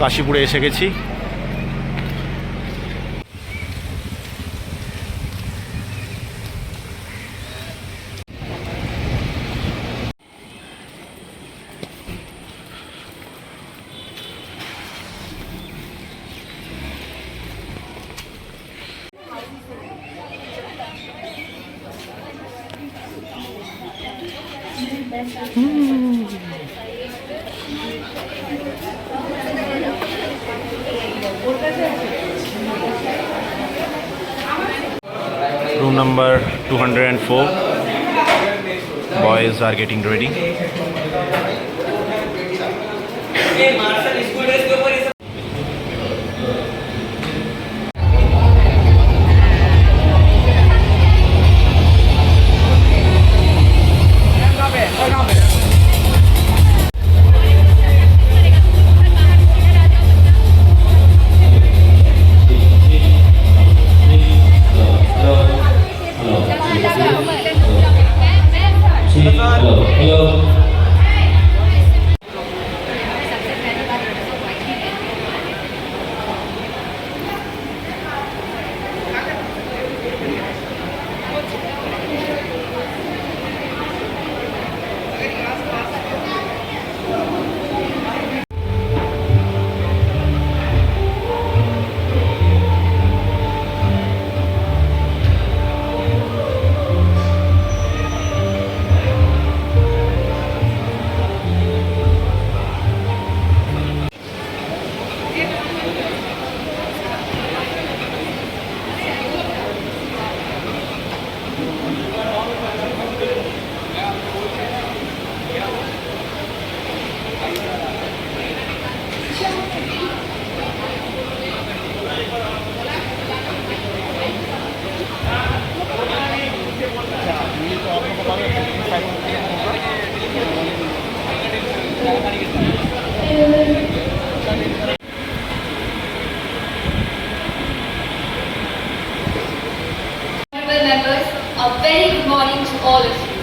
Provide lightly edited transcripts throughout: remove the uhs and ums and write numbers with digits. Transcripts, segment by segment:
কাশীপুরে এসে গেছি। Room number 204. Boys are getting ready. Members, a very good morning to all of you.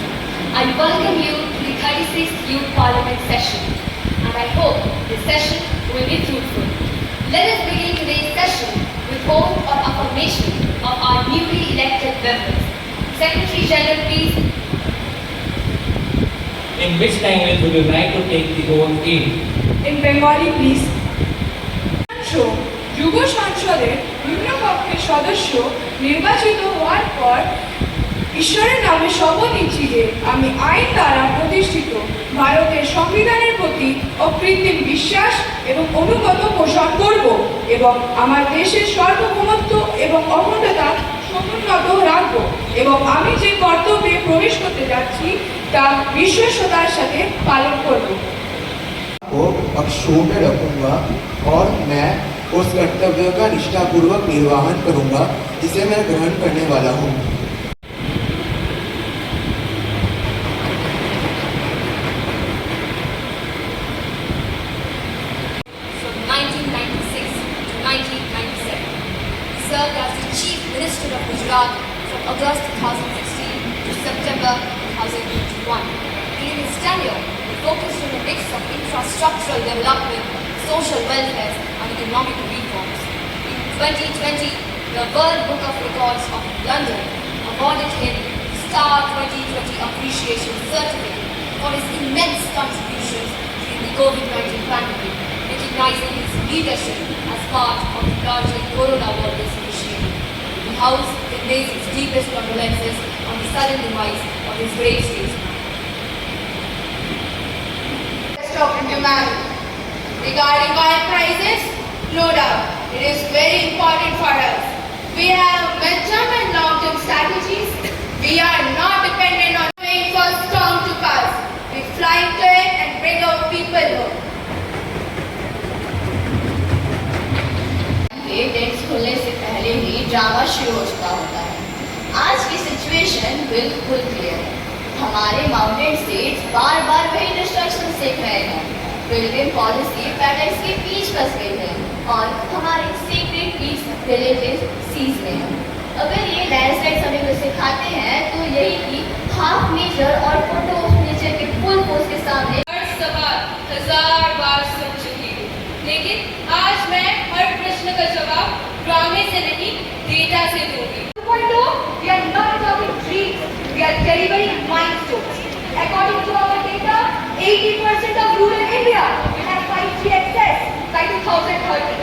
I welcome you to the 36th Youth Parliament session, and I hope this session will be fruitful. Let us begin today's session with oath or affirmation of our newly elected members. Secretary General, please. In which language would you like to take the oath in? In Bengali, please. যুব সংসদের নিম্নকক্ষের সদস্য নির্বাচিত হওয়ার পর ঈশ্বরের নামে শপথ নিচ্ছি যে আমি আইন দ্বারা প্রতিষ্ঠিত ভারতের সংবিধানের প্রতি অকৃত্রিম বিশ্বাস এবং অনুগত পোষণ করব এবং আমার দেশের সার্বভৌমত্ব এবং অখণ্ডতা সমুন্নত রাখব এবং আমি যে কর্তব্যে প্রবেশ করতে যাচ্ছি তা বিশ্বস্ততার সাথে পালন করব। को अक्षोभ में रखूंगा और मैं उस कर्तव्य का निष्ठापूर्वक निर्वहन करूंगा जिसे मैं ग्रहण करने वाला हूं। 1996 to 1997. He served as the Chief Minister of Gujarat from August 2016 to September 2021. During his tenure, he focused on a mix of infrastructural development, social welfare and economic reforms. In 2020, the World Book of Records of London awarded him the Star 2020 Appreciation Certificate for his immense contributions during the COVID-19 pandemic, recognizing his leadership as part of the larger Corona Warriors initiative. The House conveys its deepest condolences on the sudden demise of his great statesman. Of humanity. Regarding oil prices, no doubt, it is very important for us. We have mid-term and long-term strategies. We are not dependent on waiting for storm to pass. We fly to it and bring our people home. Dates खुलने से पहले ही drama शुरू हो चुका होता है। आज की सिचुएशन बिल्कुल क्लियर है। हमारे माउंटेन स्टेट्स बार बार वही डिस्ट्रक्शन देख रहे हैं। पिलग्रिम पॉलिसी पैराडाइज के बीच फंस गई है और हमारे सीक्रेट पीस विलेजेस सीज में है। अगर ये लैंडस्लाइड्स हमें कुछ सिखाते हैं तो यही कि हाफ नेचर और फोटो ऑफ नेचर के फुल फोर्स के सामने हर सवाल हजार बार सुन चुकी हूँ, लेकिन 80% of rural India will have 5G access by 2030.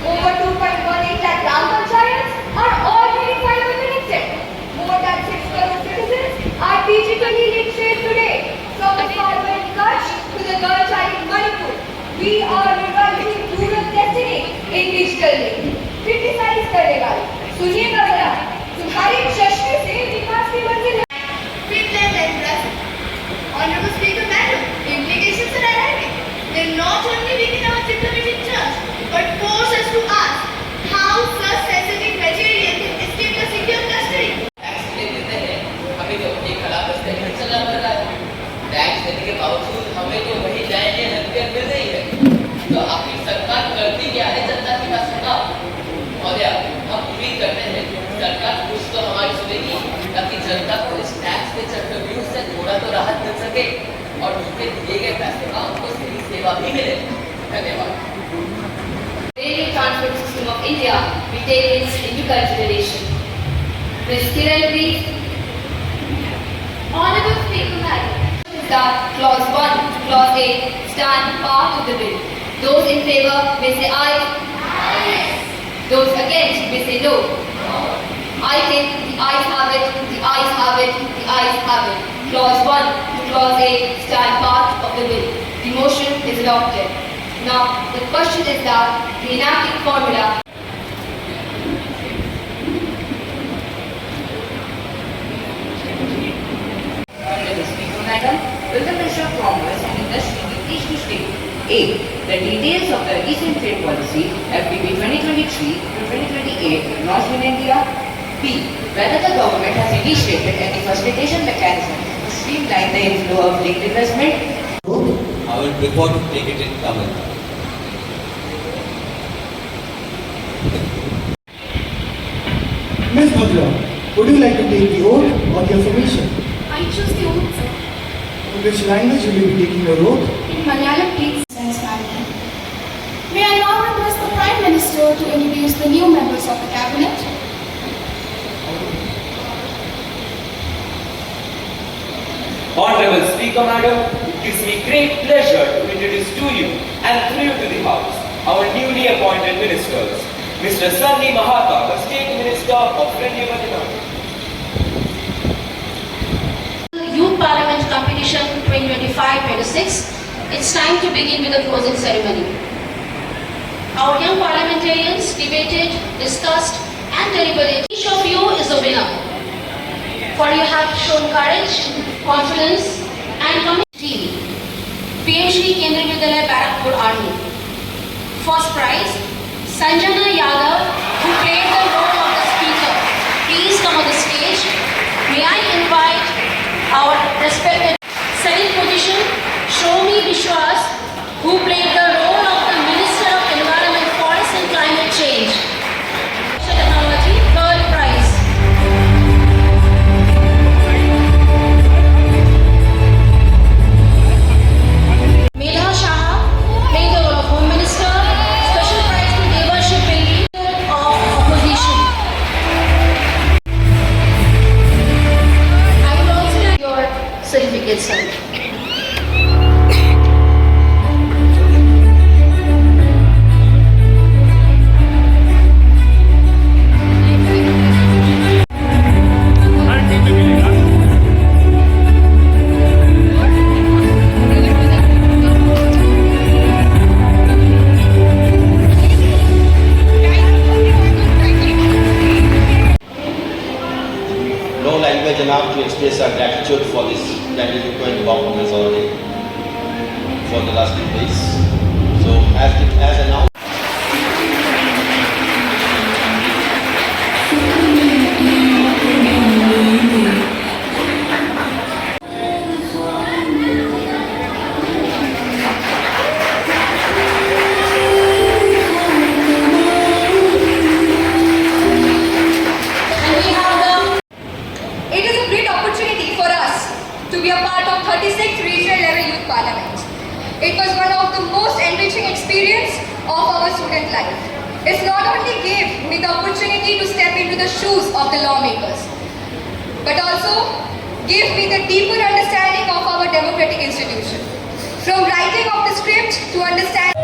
Over 2.18 lakh gram panchayats are already fiber connected. More than 6 crore citizens are digitally literate today. From the farmer in Kutch to the girl child in Manipur, we are reviving rural destiny in digital link. Criticize करेगा, सुनिएगा जरा, तुम्हारे चश्मे से विकास की मंजिल है. Privilege and trust. Honorable Speaker Madam, the implications are alarming. They not only weaken our diplomatic trust, but force us to ask how such sensitive material can escape the secure custody. Tax देते हैं, हमें तो एक खिलाफ नहीं चलना पड़ रहा है। टैक्स देने के बावजूद हमें तो वही न्याय हथियार मिल रही है। तो आपकी सरकार करती क्या है जनता की बात सुनाओ। महोदय, हम उम्मीद करते हैं सरकार कुछ तो हमारी सुनेगी ताकि जनता को इस टैक्स के चक्रव्यूह से थोड़ा तो राहत मिल सके और उनके दिए गए पैसे का उनको सही सेवा भी मिले। धन्यवाद। Railway transport system of India be taken into consideration. Ms. Kiran, please. Honorable Speaker Madam, that clause 1 to clause 8 stand part of the bill. Those in favor may say aye. Those against may say no. I think the ayes have it, the ayes have it, the ayes have it. Clause 1 to clause 8 stand part of the bill. The motion is adopted. Now, the question is that the enacting formula Honorable Speaker Madam, will the Minister of Commerce and Industry be pleased to state A. The details of the recent trade policy FTP 2023 to 2028 launched in India. B. Whether the government has initiated any facilitation mechanism to streamline the inflow of linked investment. I will prefer to take it in Tamil. Ms. Bhadra, would you like to take the oath or the affirmation? I choose the oath, sir. In which language will you be taking your oath? In Malayalam, please. May I now request the Prime Minister to introduce the new members of the Cabinet? Honorable Speaker Madam, it gives me great pleasure to introduce to you and through you to the House our newly appointed ministers, Mr. Sunny Mahata, the State Minister of Renewable Energy. Youth Parliament Competition 2025-26, it's time to begin with the closing ceremony. Our young parliamentarians debated, discussed and deliberated. Each of you is a winner, for you have shown courage, confidence and commitment. PMC Kendriya Vidyalaya Barakpur Army. First prize, Sanjana Yadav, who played the role of the speaker. Please come on the stage. May I invite our respected second position, Shomi Vishwas, who played the role of the Minister of Environment, Forest and Climate Change. Technology, third prize. Medha Shah, played the role of Home Minister. Special prize to Devaship Billy of Opposition. I will also like your certificate, sir. No language enough to express our gratitude for this grandiloquent performance already for the last 2 days. So as announced. It is a great opportunity for us to be a part of 36th Regional Level Youth Parliament. It was one of the most enriching experience of our student life. It not only gave me the opportunity to step into the shoes of the lawmakers, but also gave me the deeper understanding of our democratic institution. to understand